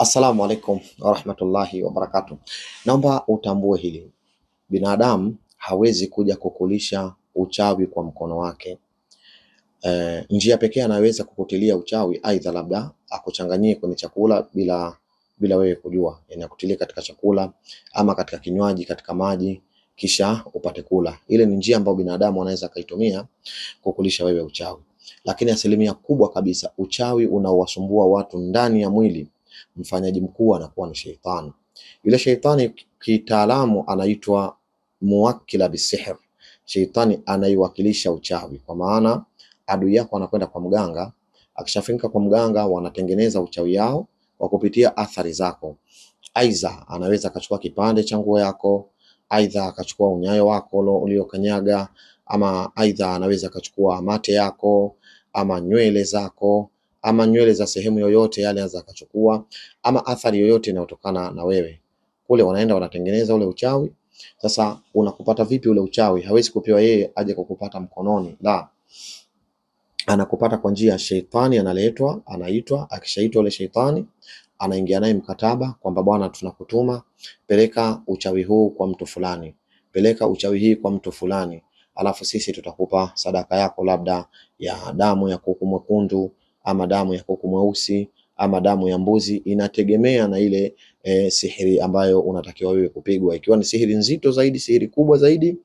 Assalamu alaikum warahmatullahi wabarakatuh. Naomba utambue hili, binadamu hawezi kuja kukulisha uchawi kwa mkono wake. Njia pekee anaweza kukutilia uchawi, aidha labda akuchanganyie kwenye chakula bila wewe kujua, yani akutilie katika chakula ama katika kinywaji, katika maji, kisha upate kula. Ile ni njia ambayo binadamu anaweza kaitumia kukulisha wewe uchawi, lakini asilimia kubwa kabisa uchawi unaowasumbua watu ndani ya mwili, mfanyaji mkuu anakuwa ni sheitani. Yule sheitani kitaalamu anaitwa muwakkila bisihr. Sheitani anaiwakilisha uchawi, kwa maana adui yako anakwenda kwa mganga, akishafika kwa mganga wanatengeneza uchawi yao kwa kupitia athari zako. Aidha anaweza akachukua kipande cha nguo yako, aidha akachukua unyayo wako uliokanyaga, ama aidha anaweza akachukua mate yako ama nywele zako ama nywele za sehemu yoyote yale, anaweza akachukua, ama athari yoyote inayotokana na wewe. Kule wanaenda wanatengeneza ule uchawi. Sasa unakupata vipi ule uchawi? Hawezi kupewa yeye aje kukupata mkononi, la, anakupata kwa njia ya sheitani. Anaitwa, akishaitwa ule sheitani anaingia naye mkataba kwamba bwana, tunakutuma peleka uchawi huu kwa mtu fulani, peleka uchawi hii kwa mtu fulani, alafu sisi tutakupa sadaka yako, labda ya damu ya kuku mwekundu ama damu ya kuku mweusi ama damu ya mbuzi. Inategemea na ile sihiri ambayo unatakiwa wewe kupigwa. Ikiwa ni sihiri nzito zaidi, sihiri kubwa zaidi,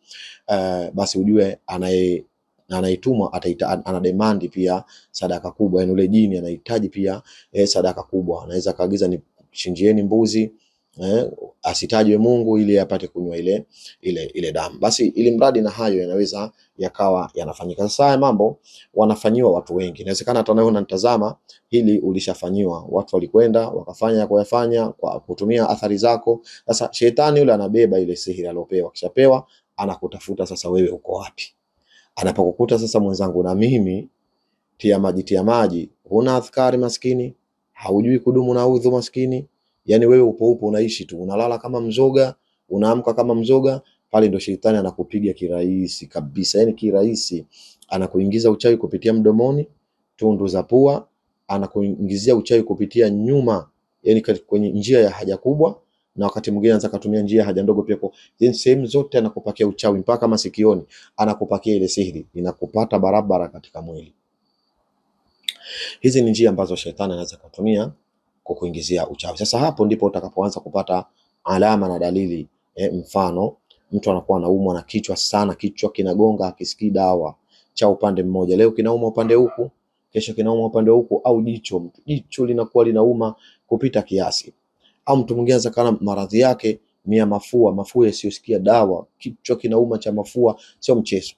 basi ujue anaitumwa ana demand pia sadaka kubwa, yani ule jini anahitaji pia sadaka kubwa. Anaweza kaagiza ni chinjieni mbuzi, asitajwe Mungu ili apate kunywa ile damu. Basi ili mradi na hayo yanaweza yakawa yanafanyika. Sasa haya mambo wanafanyiwa watu wengi, inawezekana hata wewe unanitazama hili ulishafanyiwa. Watu walikwenda wakafanya kwa kutumia athari zako. Sasa shetani yule anabeba ile sihiri aliyopewa, kishapewa anakutafuta sasa wewe uko wapi. Anapokukuta sasa, mwenzangu na mimi, tia maji, huna adhkari maskini, haujui kudumu na udhu maskini, yani wewe upo unaishi tu, unalala kama mzoga, unaamka kama mzoga. Pale ndo shetani anakupiga kirahisi kabisa, yani kirahisi. Anakuingiza uchawi kupitia mdomoni, tundu za pua, anakuingizia uchawi kupitia nyuma, yani kwenye njia ya haja kubwa, na wakati mwingine anaweza kutumia njia haja ndogo pia. Kwa sehemu zote anakupakia uchawi, mpaka masikioni anakupakia ile sihiri, inakupata barabara katika mwili. Hizi ni njia ambazo shetani anaweza kutumia kukuingizia uchawi. Sasa hapo ndipo utakapoanza kupata alama na dalili. Mfano, mtu anakuwa anaumwa na kichwa sana, kichwa kinagonga, akisikii dawa cha upande mmoja. Leo kinauma upande huku, kesho kinauma upande huku, au jicho linakuwa linauma kupita kiasi. Au mtu mwingine anaweza kana maradhi yake ni ya mafua yasiyosikia dawa, kichwa kinauma cha mafua, sio mchezo.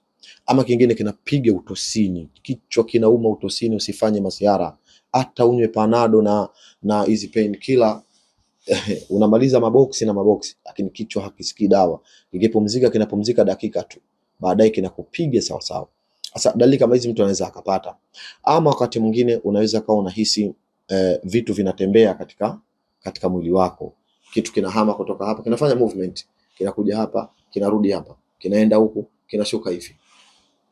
Ama kingine kinapiga utosini, kichwa kinauma utosini, usifanye masiara, hata unywe panado na hizi pain killer unamaliza maboksi, lakini kichwa hakisikii dawa. Kinapumzika dakika tu, baadaye kinakupiga sawa sawa. Sasa dalili kama hizi mtu anaweza akapata. Ama wakati mwingine unaweza kawa unahisi vitu vinatembea katika mwili wako, kitu kinahama kutoka hapa, kinafanya movement, kinakuja hapa, kinarudi hapa, kinaenda huku, kinashuka hivi.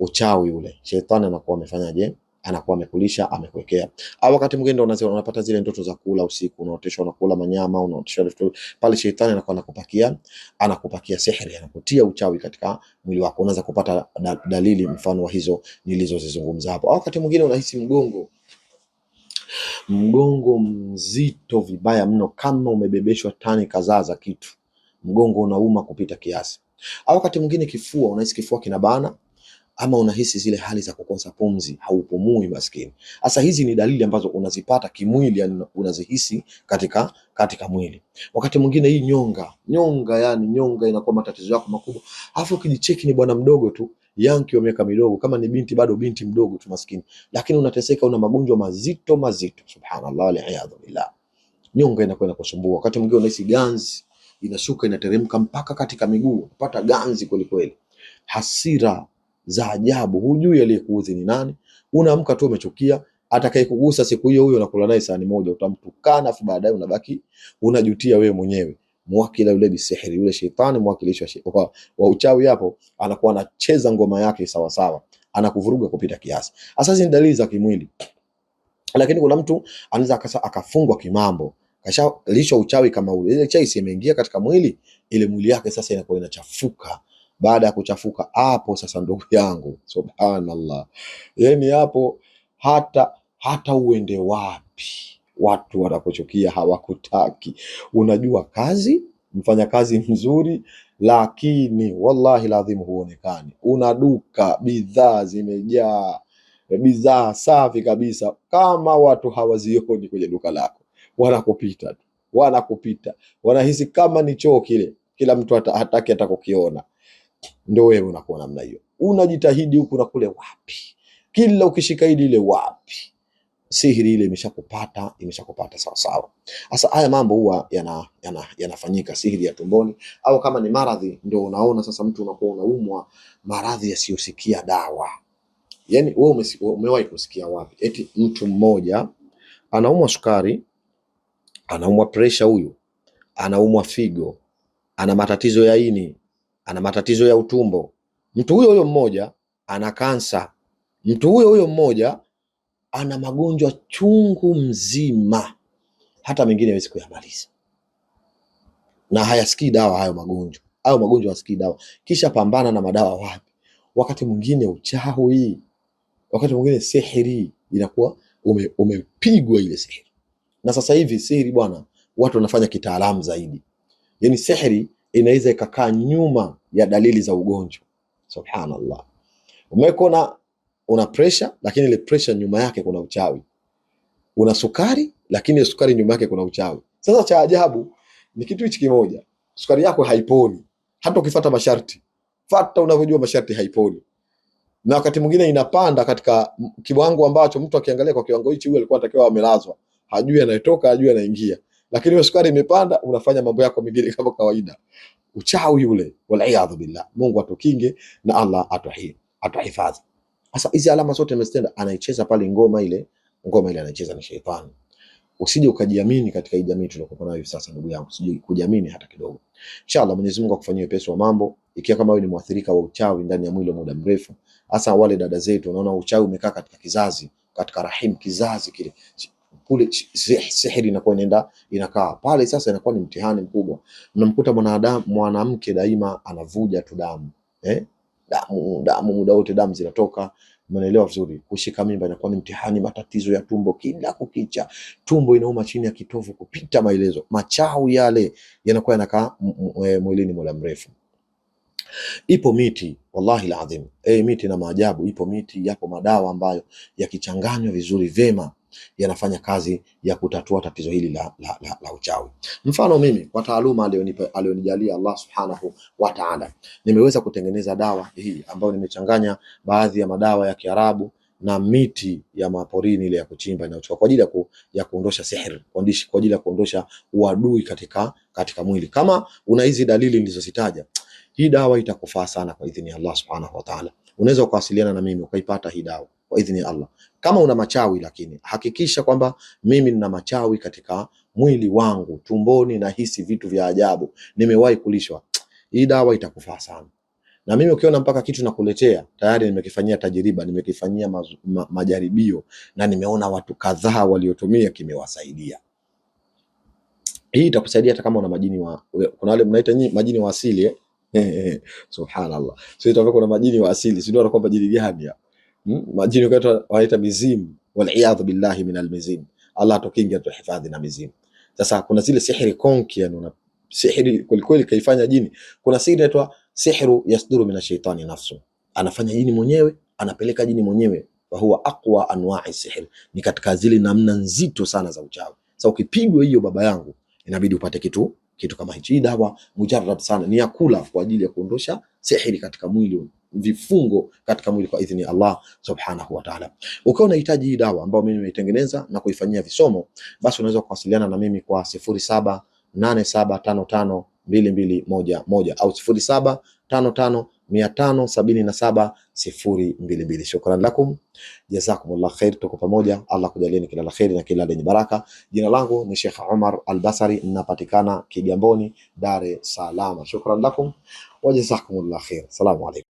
Uchawi ule, shetani anakuwa amefanyaje? Anakuwa amekulisha, amekuwekea. Au wakati mwingine ndio unapata zile ndoto za kula usiku, unaoteshwa unakula manyama, unaoteshwa vitu pale. Shetani anakuwa anakupakia sihiri, anakutia uchawi katika mwili wako. Unaweza kupata dalili mfano wa hizo nilizozizungumza hapo. Au wakati mwingine unahisi mgongo mzito vibaya mno, kama umebebeshwa tani kadhaa za kitu, mgongo unauma kupita kiasi. Au wakati mwingine kifua, unahisi kifua kinabana, ama unahisi zile hali za kukosa pumzi, haupumui maskini. Sasa hizi ni dalili ambazo unazipata kimwili, yani unazihisi katika mwili. Wakati mwingine hii nyonga inakuwa matatizo yako makubwa, alafu ukijicheki ni bwana mdogo tu, yanki wa miaka midogo, kama ni binti bado binti mdogo tu maskini, lakini unateseka, una magonjwa mazito. Subhanallah, wal billah. Nyonga inakuwa inakusumbua. Wakati mwingine unahisi ganzi inashuka inateremka mpaka katika miguu, kupata ganzi kweli kweli. Hasira za ajabu, hujui aliyekuudhi ni nani. Unaamka tu umechukia, atakayekugusa siku hiyo huyo unakula naye sahani moja, utamtukana, afu baadaye unabaki unajutia wewe mwenyewe. Mwakila yule bisihiri, yule shetani mwakilishi wa uchawi, hapo anakuwa anacheza ngoma yake sawa sawa, anakuvuruga kupita kiasi. Sasa hizi ni dalili za kimwili. Lakini kuna mtu anaweza akafungwa kimambo, Kashalishwa uchawi kama ule, ile chai imeingia katika mwili, ile mwili yake sasa inakuwa inachafuka. Baada ya kuchafuka hapo sasa, ndugu yangu, subhanallah, yani hapo hata uende wapi watu wanakuchukia, hawakutaki. Unajua kazi, mfanya kazi mzuri, lakini wallahi lazima huonekani. Una duka, bidhaa zimejaa, bidhaa safi kabisa, kama watu hawazioni kwenye duka lako, wanakupita tu, wanakupita, wanahisi kama ni choo kile, kila mtu hataki hata kukiona. Ndio wewe unakuwa namna hiyo, unajitahidi huku na kule, wapi, kila ukishika hili ile, wapi, sihiri ile imeshakupata sawa sawa. Sasa haya mambo huwa yanafanyika, sihiri ya tumboni, au kama ni maradhi, ndio unaona sasa mtu unakuwa unaumwa maradhi yasiyosikia dawa. Yani wewe umewahi kusikia wapi eti mtu mmoja anaumwa sukari, anaumwa presha, huyu anaumwa figo, ana matatizo ya ini, ana matatizo ya utumbo, mtu huyo mmoja ana kansa, mtu huyo mmoja ana magonjwa chungu mzima, hata mengine hawezi kuyamaliza, na hayasikii dawa hayo magonjwa. Hayo magonjwa hayasikii dawa, kisha pambana na madawa wapi? Wakati mwingine uchawi, wakati mwingine sihiri, inakuwa umepigwa ile sihiri. Na sasa hivi sihiri bwana, watu wanafanya kitaalamu zaidi. Yani sihiri inaweza ikakaa nyuma ya dalili za ugonjwa. Subhanallah, umekona una pressure, lakini ile pressure nyuma yake kuna uchawi. Una sukari, lakini ile sukari nyuma yake kuna uchawi. Sasa cha ajabu ni kitu hichi kimoja, sukari yako haiponi hata ukifuata masharti, fuata unavyojua masharti, haiponi. Na wakati mwingine inapanda katika kiwango ambacho mtu akiangalia kwa kiwango hichi, huyu alikuwa atakiwa amelazwa, hajui anayetoka, hajui anaingia, lakini hiyo sukari imepanda, unafanya mambo yako mengine kama kawaida. Uchawi yule, wal billah. Mungu atukinge na Allah atuhifadhi. Sasa hizi alama zote nimezitenda, anaicheza pale ngoma ile anaicheza ni shetani. Usije ukajiamini katika hii jamii tunayokuwa nayo hivi sasa, ndugu yangu, usije kujiamini hata kidogo. Inshallah Mwenyezi Mungu akufanyie wepesi wa mambo. Ikiwa kama wewe ni mwathirika wa uchawi ndani ya mwili muda mrefu, hasa wale dada zetu, unaona uchawi umekaa katika kizazi, katika rahim, kizazi kile kule, sihiri inakuwa inakaa pale, sasa inakuwa ni mtihani mkubwa. Unamkuta mwanamke daima anavuja tu damu, damu muda wote, damu zinatoka. Umeelewa vizuri? Kushika mimba inakuwa ni mtihani, matatizo ya tumbo kila kukicha, tumbo inauma chini ya kitovu kupita maelezo, machawi yale yanakuwa yanakaa mwilini muda mrefu. Ipo miti wallahi alazim, miti na maajabu. Ipo miti, yapo madawa ambayo yakichanganywa vizuri vema yanafanya kazi ya kutatua tatizo hili la uchawi. Mfano mimi kwa taaluma alionijalia Allah subhanahu wa ta'ala, nimeweza kutengeneza dawa hii ambayo nimechanganya baadhi ya madawa ya Kiarabu na miti ya maporini ile ya kuchimba inayochukua kwa ajili ya kuondosha sihiri, kwa ajili ya kuondosha uadui katika mwili. Kama una hizi dalili nilizozitaja, hii dawa itakufaa sana kwa idhini ya Allah subhanahu wa ta'ala. Unaweza kuwasiliana na mimi ukaipata hii dawa kwa idhini ya Allah. Kama una machawi, lakini hakikisha kwamba mimi nina machawi katika mwili wangu, tumboni na hisi vitu vya ajabu, nimewahi kulishwa, hii dawa itakufaa sana. Na mimi ukiona mpaka kitu nakuletea tayari nimekifanyia tajiriba, nimekifanyia majaribio, na nimeona watu kadhaa waliotumia kimewasaidia. Hii itakusaidia hata kama una majini kuna wale mnaita nyinyi majini wa asili subhanallah. Sio itakuwa kuna majini wa asili, sio ndio? Kwa majini gani hapa? Majini wanaita mizimu, wal billahi min almizim. Allah atukinge, atuhifadhi na mizimu. Sasa kuna zile sihiri konki, yani sihiri kweli kaifanya jini. Kuna sihiri inaitwa sihru yasduru min ash-shaytani nafsu, anafanya jini mwenyewe, anapeleka jini mwenyewe. Wa huwa aqwa anwa'i sihr, ni katika zile namna nzito sana za uchawi. Sasa ukipigwa hiyo, baba yangu, inabidi upate kitu kama hichi. Hii dawa mujarrab sana, ni ya kula kwa ajili ya kuondosha sihiri katika mwili, vifungo katika mwili kwa idhini Allah subhanahu wa ta'ala. Ukiwa unahitaji hii dawa ambayo mimi nimeitengeneza na kuifanyia visomo, basi unaweza kuwasiliana na mimi kwa 0787552211 au 0755577022. Shukran lakum, jazakumullah khair. Tuko pamoja, Allah kujalieni kila la khair na kila lenye baraka. Jina langu ni Sheikh Omar Al-Basri, ninapatikana Kigamboni, Dar es Salaam. Shukran lakum wa jazakumullah khair. Salamu alaykum.